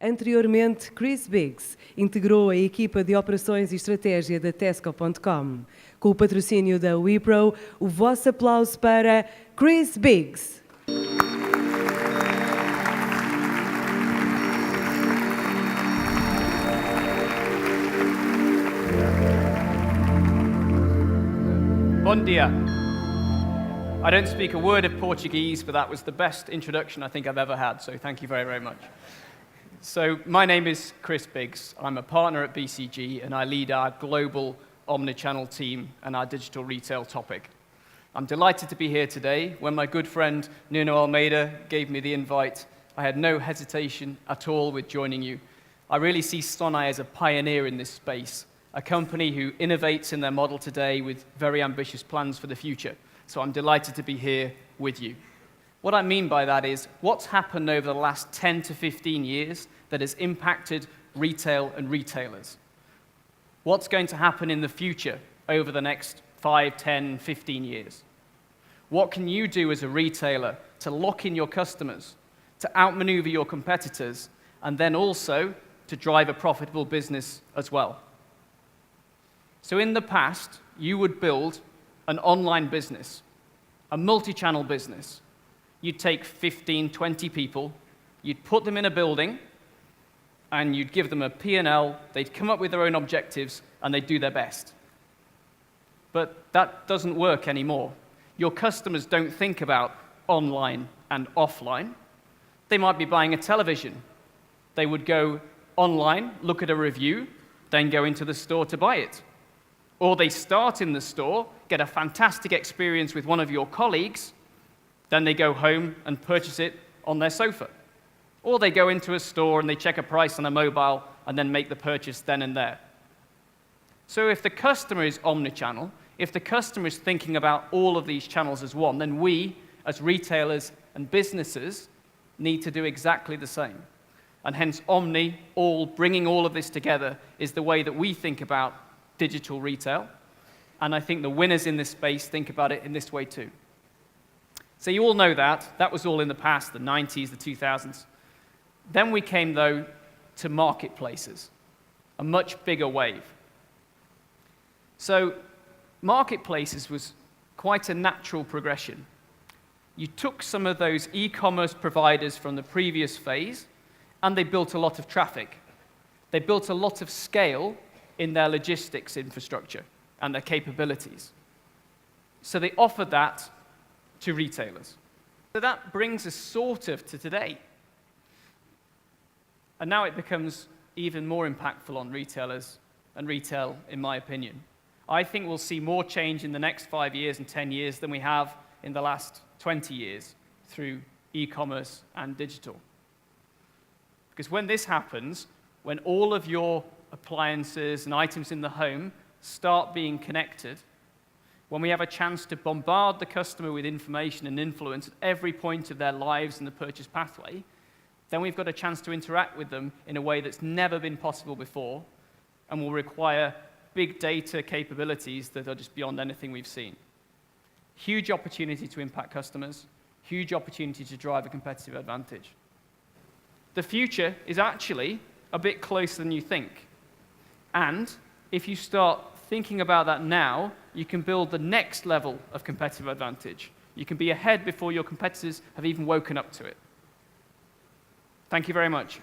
Anteriormente, Chris Biggs integrou a equipa de operações e estratégia da Tesco.com. Com o patrocínio da Wipro, o vosso aplauso para Chris Biggs. Bom dia. I don't speak a word of Portuguese, but that was the best introduction I think I've ever had, so thank you very, very much. So my name is Chris Biggs. I'm a partner at BCG, and I lead our global omnichannel team and our digital retail topic. I'm delighted to be here today. When my good friend Nuno Almeida gave me the invite, I had no hesitation at all with joining you. I really see Sonae as a pioneer in this space, a company who innovates in their model today with very ambitious plans for the future. So I'm delighted to be here with you. What I mean by that is, what's happened over the last 10 to 15 years that has impacted retail and retailers? What's going to happen in the future over the next 5, 10, 15 years? What can you do as a retailer to lock in your customers, to outmaneuver your competitors, and then also to drive a profitable business as well? So in the past, you would build an online business, a multi-channel business. You'd take 15, 20 people, you'd put them in a building, and you'd give them a P&L, they'd come up with their own objectives, and they'd do their best. But that doesn't work anymore. Your customers don't think about online and offline. They might be buying a television. They would go online, look at a review, then go into the store to buy it. Or they start in the store, get a fantastic experience with one of your colleagues, then they go home and purchase it on their sofa. Or they go into a store and they check a price on a mobile and then make the purchase then and there. So if the customer is omnichannel, if the customer is thinking about all of these channels as one, then we, as retailers and businesses, need to do exactly the same. And hence, Omni, bringing all of this together, is the way that we think about digital retail. And I think the winners in this space think about it in this way too. So you all know that. That was all in the past, the 90s, the 2000s. Then we came, though, to marketplaces, a much bigger wave. So marketplaces was quite a natural progression. You took some of those e-commerce providers from the previous phase, and they built a lot of traffic. They built a lot of scale in their logistics infrastructure and their capabilities. So they offered that to retailers. So that brings us sort of to today. And now it becomes even more impactful on retailers and retail, in my opinion. I think we'll see more change in the next 5 years and 10 years than we have in the last 20 years through e-commerce and digital. Because when this happens, when all of your appliances and items in the home start being connected, when we have a chance to bombard the customer with information and influence at every point of their lives in the purchase pathway, then we've got a chance to interact with them in a way that's never been possible before and will require big data capabilities that are just beyond anything we've seen. Huge opportunity to impact customers, huge opportunity to drive a competitive advantage. The future is actually a bit closer than you think. And if you start thinking about that now, you can build the next level of competitive advantage. You can be ahead before your competitors have even woken up to it. Thank you very much.